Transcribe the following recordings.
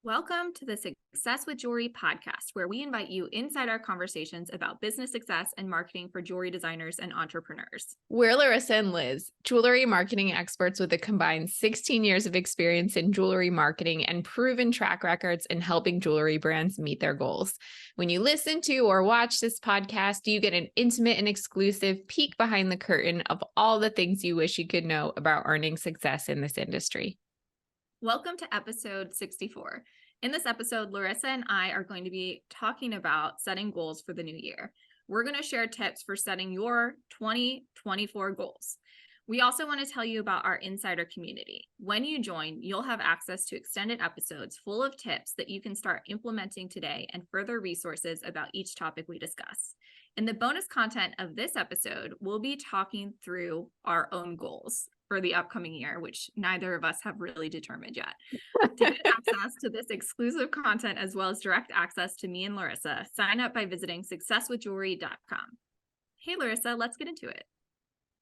Welcome to the Success with Jewelry podcast, where we invite you inside our conversations about business success and marketing for jewelry designers and entrepreneurs. We're Laryssa and Liz, jewelry marketing experts with a combined 16 years of experience in jewelry marketing and proven track records in helping jewelry brands meet their goals. When you listen to or watch this podcast, you get an intimate and exclusive peek behind the curtain of all the things you wish you could know about earning success in this industry. Welcome to episode 64. In this episode, Laryssa and I are going to be talking about setting goals for the new year. We're going to share tips for setting your 2024 goals. We also want to tell you about our insider community. When you join, you'll have access to extended episodes full of tips that you can start implementing today and further resources about each topic we discuss. In the bonus content of this episode, we'll be talking through our own goals for the upcoming year, which neither of us have really determined yet. To get access to this exclusive content, as well as direct access to me and Laryssa, sign up by visiting successwithjewelry.com. Hey, Laryssa, let's get into it.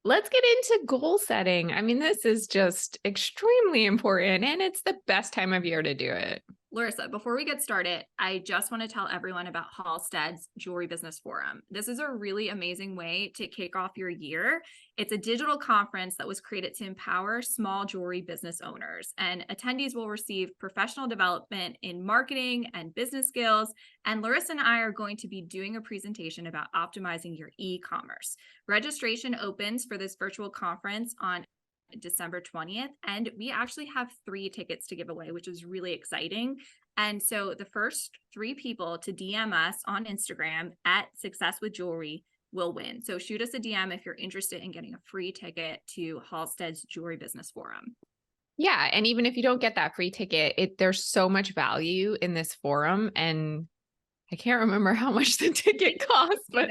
Let's get into goal setting. I mean, this is just extremely important, and it's the best time of year to do it. Laryssa, before we get started, I just want to tell everyone about Halstead's Jewelry Business Forum. This is a really amazing way to kick off your year. It's a digital conference that was created to empower small jewelry business owners, and attendees will receive professional development in marketing and business skills. And Laryssa and I are going to be doing a presentation about optimizing your e-commerce. Registration opens for this virtual conference on December 20th, and we actually have 3 tickets to give away, which is really exciting. And so the first 3 people to DM us on Instagram at Success with Jewelry will win. So shoot us a DM if you're interested in getting a free ticket to Halstead's Jewelry Business Forum. Yeah, and even if you don't get that free ticket, there's so much value in this forum, and I can't remember how much the ticket costs, but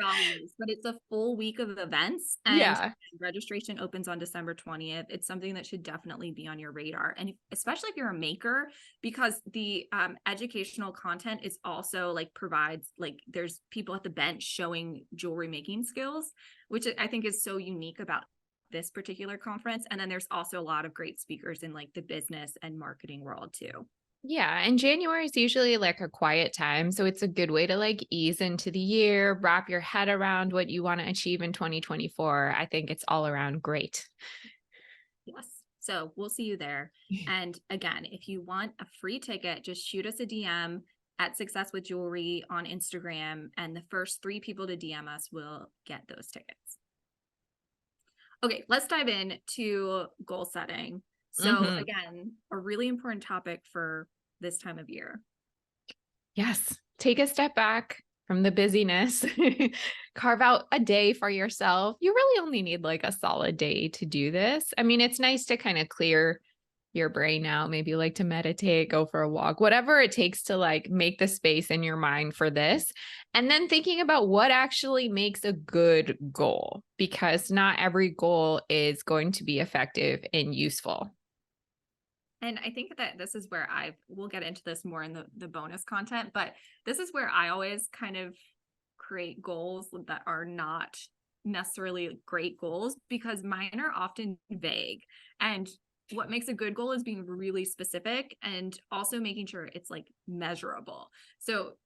it's a full week of events, and yeah, registration opens on December 20th. It's something that should definitely be on your radar, and especially if you're a maker, because the educational content is also provides there's people at the bench showing jewelry making skills, which I think is so unique about this particular conference. And then there's also a lot of great speakers in the business and marketing world too. Yeah, and January is usually a quiet time, so it's a good way to ease into the year, wrap your head around what you want to achieve in 2024. I think it's all around great. Yes. So we'll see you there. And again, if you want a free ticket, just shoot us a DM at Success with Jewelry on Instagram, and the first 3 people to DM us will get those tickets. Okay, let's dive in to goal setting. So again, a really important topic for this time of year. Yes. Take a step back from the busyness, carve out a day for yourself. You really only need a solid day to do this. I mean, it's nice to kind of clear your brain out, maybe to meditate, go for a walk, whatever it takes to make the space in your mind for this. And then thinking about what actually makes a good goal, because not every goal is going to be effective and useful. And I think that this is where we'll get into this more in the bonus content, but this is where I always kind of create goals that are not necessarily great goals, because mine are often vague. And what makes a good goal is being really specific and also making sure it's measurable. So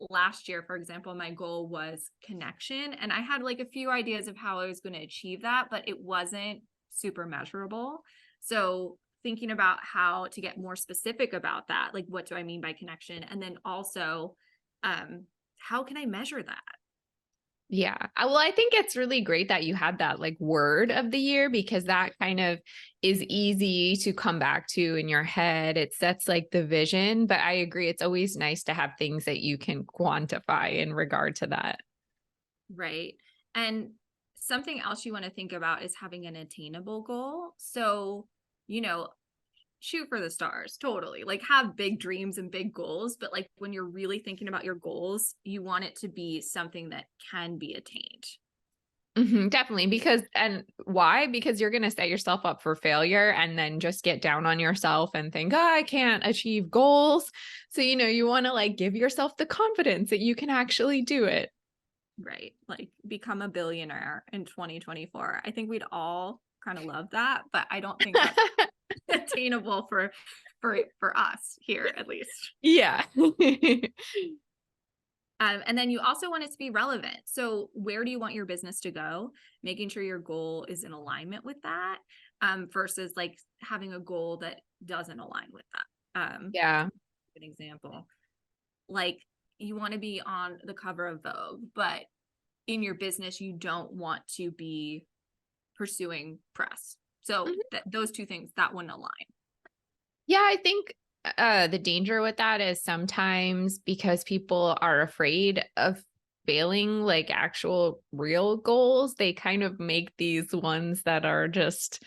last year, for example, my goal was connection, and I had a few ideas of how I was going to achieve that, but it wasn't super measurable. So thinking about how to get more specific about that, what do I mean by connection? And then also, how can I measure that? Yeah. Well, I think it's really great that you had that word of the year, because that kind of is easy to come back to in your head. It sets the vision, but I agree. It's always nice to have things that you can quantify in regard to that. Right. And something else you want to think about is having an attainable goal. So, shoot for the stars, totally. Have big dreams and big goals, but when you're really thinking about your goals, you want it to be something that can be attained. Definitely. Why? Because you're going to set yourself up for failure and then just get down on yourself and think, oh, I can't achieve goals. So, you want to give yourself the confidence that you can actually do it. Right. Become a billionaire in 2024. I think we'd all kind of love that, but I don't think that's attainable for us here at least. Yeah. And then you also want it to be relevant. So where do you want your business to go? Making sure your goal is in alignment with that, versus like having a goal that doesn't align with that. Yeah. An example, like you want to be on the cover of Vogue, but in your business, you don't want to be pursuing press. So Mhm. those two things that wouldn't align. Yeah, I think the danger with that is sometimes because people are afraid of failing like actual real goals, they kind of make these ones that are just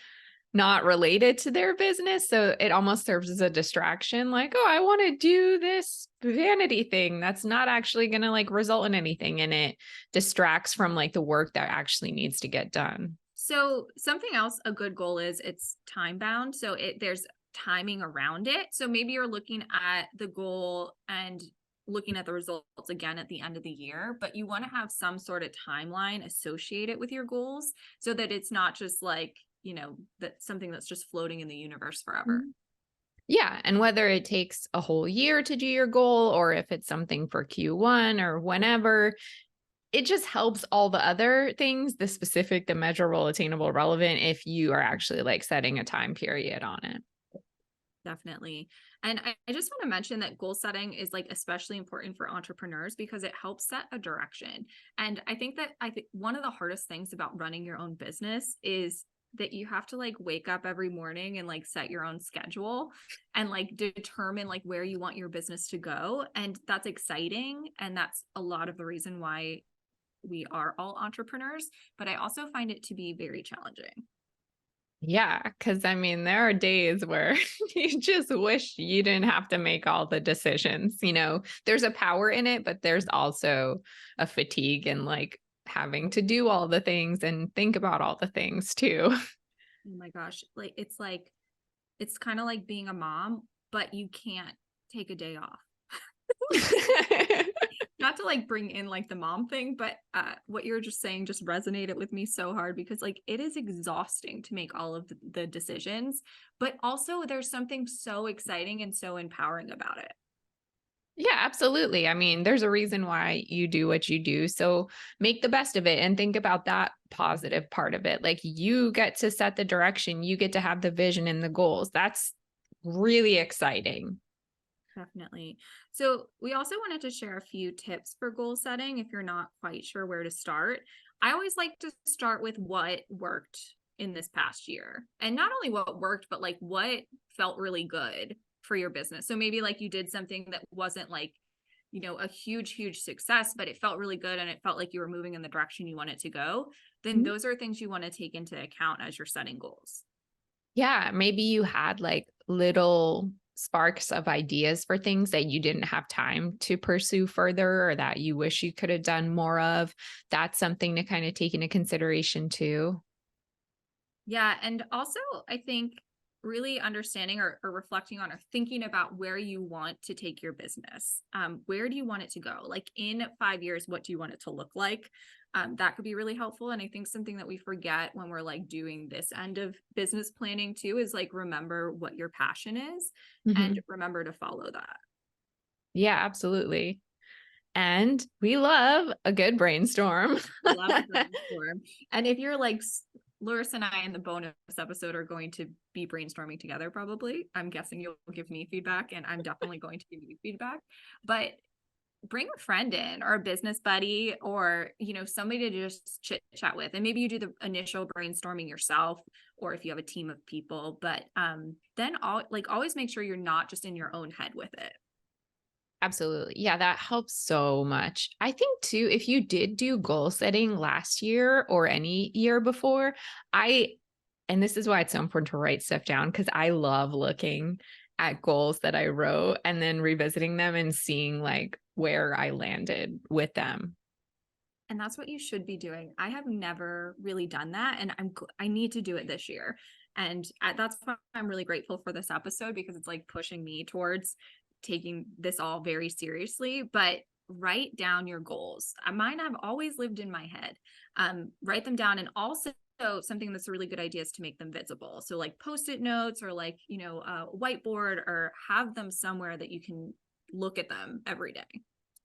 not related to their business. So it almost serves as a distraction, like, oh, I want to do this vanity thing that's not actually going to like result in anything. And it distracts from like the work that actually needs to get done. So something else, a good goal is it's time bound. So there's timing around it. So maybe you're looking at the goal and looking at the results again at the end of the year, but you want to have some sort of timeline associated with your goals so that it's not just like, that something that's just floating in the universe forever. Mhm. Yeah. And whether it takes a whole year to do your goal or if it's something for Q1 or whenever, it just helps all the other things, the specific, the measurable, attainable, relevant, if you are actually like setting a time period on it. Definitely. And I just want to mention that goal setting is like especially important for entrepreneurs because it helps set a direction. And I think one of the hardest things about running your own business is that you have to like wake up every morning and like set your own schedule and like determine like where you want your business to go. And that's exciting. And that's a lot of the reason why we are all entrepreneurs. But I also find it to be very challenging. Yeah, because I mean, there are days where you just wish you didn't have to make all the decisions. There's a power in it, but there's also a fatigue and like having to do all the things and think about all the things too. Oh my gosh. It's kind of like being a mom, but you can't take a day off. Not to like bring in like the mom thing, but what you're just saying just resonated with me so hard because like it is exhausting to make all of the decisions, but also there's something so exciting and so empowering about it. Yeah, absolutely. I mean, there's a reason why you do what you do. So make the best of it and think about that positive part of it. Like you get to set the direction, you get to have the vision and the goals. That's really exciting. Definitely. So, we also wanted to share a few tips for goal setting if you're not quite sure where to start. I always like to start with what worked in this past year. And not only what worked, but like what felt really good for your business. So, maybe like you did something that wasn't like, a huge, huge success, but it felt really good and it felt like you were moving in the direction you wanted to go. Then Mhm. those are things you want to take into account as you're setting goals. Yeah, maybe you had like little sparks of ideas for things that you didn't have time to pursue further or that you wish you could have done more of. That's something to kind of take into consideration too. Yeah. And also, I think really understanding or reflecting on or thinking about where you want to take your business. Where do you want it to go? Like in 5 years, what do you want it to look like? That could be really helpful. And I think something that we forget when we're like doing this end of business planning too is like remember what your passion is and Mhm. remember to follow that. Yeah, absolutely. And we love a good brainstorm. Love a brainstorm. And if you're like Laryssa and I in the bonus episode are going to be brainstorming together, probably. I'm guessing you'll give me feedback, and I'm definitely going to give you feedback. But bring a friend in or a business buddy or somebody to just chit chat with, and maybe you do the initial brainstorming yourself or if you have a team of people, but then always make sure you're not just in your own head with it. Absolutely. Yeah, that helps so much. I think too, if you did do goal setting last year or any year before, and this is why it's so important to write stuff down because I love looking at goals that I wrote and then revisiting them and seeing like where I landed with them. And that's what you should be doing. I have never really done that, and I need to do it this year. And that's why I'm really grateful for this episode because it's like pushing me towards taking this all very seriously. But write down your goals. Mine have always lived in my head. Write them down, and also something that's a really good idea is to make them visible. So like Post-it notes or like, a whiteboard, or have them somewhere that you can look at them every day.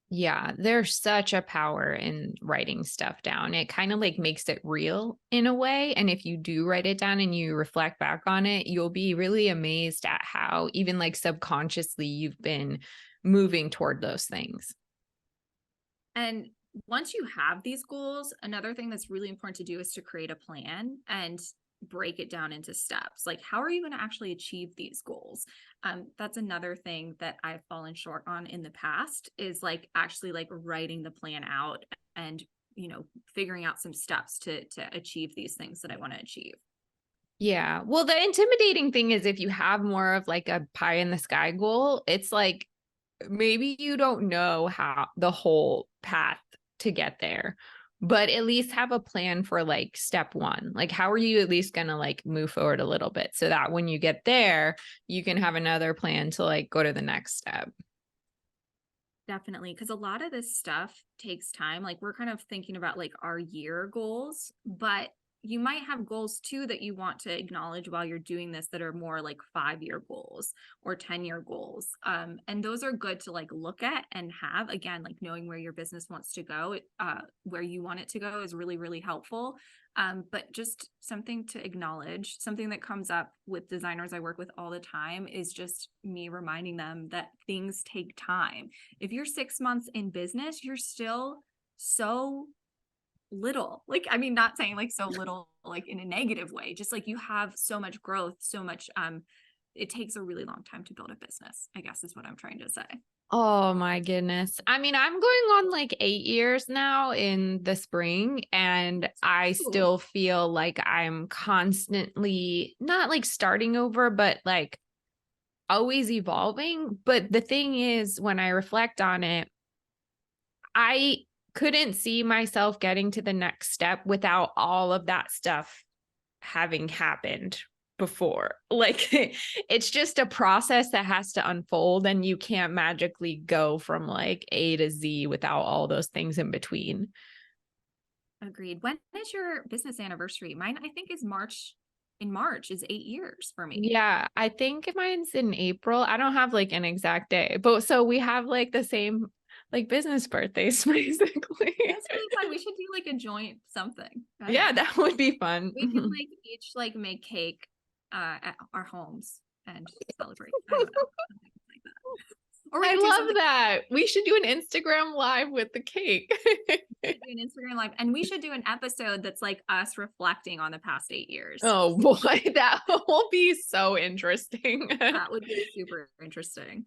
Yeah, there's such a power in writing stuff down. It kind of like makes it real in a way. And if you do write it down and you reflect back on it, you'll be really amazed at how even like subconsciously you've been moving toward those things. And once you have these goals, another thing that's really important to do is to create a plan and break it down into steps. Like, how are you going to actually achieve these goals? That's another thing that I've fallen short on in the past, is like actually like writing the plan out and, figuring out some steps to achieve these things that I want to achieve. Yeah. Well, the intimidating thing is if you have more of like a pie in the sky goal, it's like maybe you don't know how the whole path to get there, but at least have a plan for like step one. Like, how are you at least going to like move forward a little bit so that when you get there, you can have another plan to like go to the next step. Definitely. Because a lot of this stuff takes time. Like, we're kind of thinking about like our year goals, but you might have goals too that you want to acknowledge while you're doing this that are more like 5-year goals or 10-year goals. And those are good to like look at and have. Again, like knowing where your business wants to go, where you want it to go is really, really helpful. But just something to acknowledge, something that comes up with designers I work with all the time is just me reminding them that things take time. If you're 6 months in business, you're still so little. Like, I mean, not saying like so little like in a negative way, just like you have so much growth, so much it takes a really long time to build a business, I guess is what I'm trying to say. Oh my goodness. I mean, I'm going on like 8 years now in the spring, and I Ooh. still feel like I'm constantly not like starting over, but like always evolving. But the thing is, when I reflect on it, I couldn't see myself getting to the next step without all of that stuff having happened before. Like it's just a process that has to unfold, and you can't magically go from like A to Z without all those things in between. Agreed. When is your business anniversary? Mine, I think, is March. In March is 8 years for me. Yeah, I think mine's in April. I don't have like an exact day, but so we have like the same like business birthdays basically. That's really fun. We should do like a joint something. I don't Yeah, know. that would be fun. We can like each like make cake at our homes and celebrate. I don't know. Something like that. Or we I could do love something, that. We should do an Instagram live with the cake. do an Instagram live, and we should do an episode that's like us reflecting on the past 8 years. Oh boy, that will be so interesting. That would be super interesting.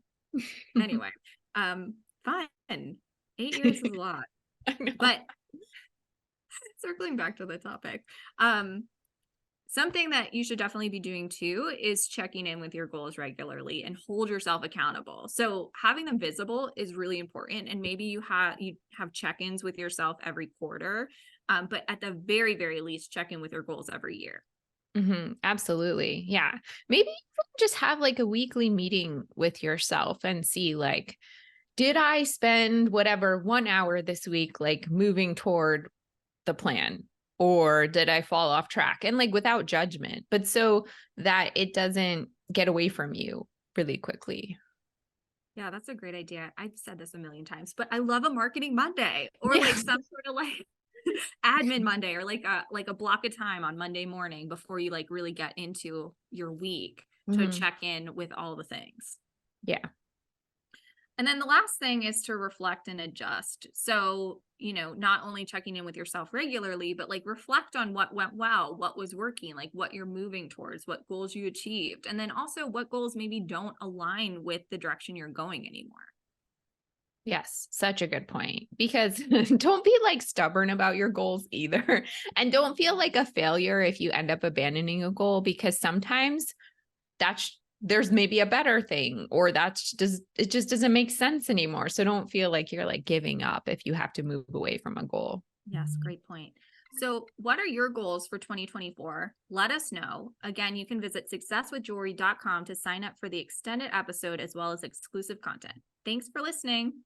Anyway, fun. 8 years is a lot. I know. But circling back to the topic, something that you should definitely be doing too is checking in with your goals regularly and hold yourself accountable. So having them visible is really important. And maybe you have check-ins with yourself every quarter, but at the very, very least, check in with your goals every year. Absolutely. Yeah. Maybe even just have like a weekly meeting with yourself and see like, did I spend whatever 1 hour this week, like moving toward the plan? Or did I fall off track? And like without judgment, but so that it doesn't get away from you really quickly. Yeah, that's a great idea. I've said this a million times, but I love a marketing Monday or Yeah. like some sort of like admin Monday, or like a block of time on Monday morning before you like really get into your week to Mhm. check in with all the things. Yeah. And then the last thing is to reflect and adjust. So, not only checking in with yourself regularly, but like reflect on what went well, what was working, like what you're moving towards, what goals you achieved, and then also what goals maybe don't align with the direction you're going anymore. Yes, such a good point. Because don't be like stubborn about your goals either. And don't feel like a failure if you end up abandoning a goal, because sometimes there's maybe a better thing, or it just doesn't make sense anymore. So don't feel like you're like giving up if you have to move away from a goal. Yes, great point. So, what are your goals for 2024? Let us know. Again, you can visit successwithjewelry.com to sign up for the extended episode as well as exclusive content. Thanks for listening.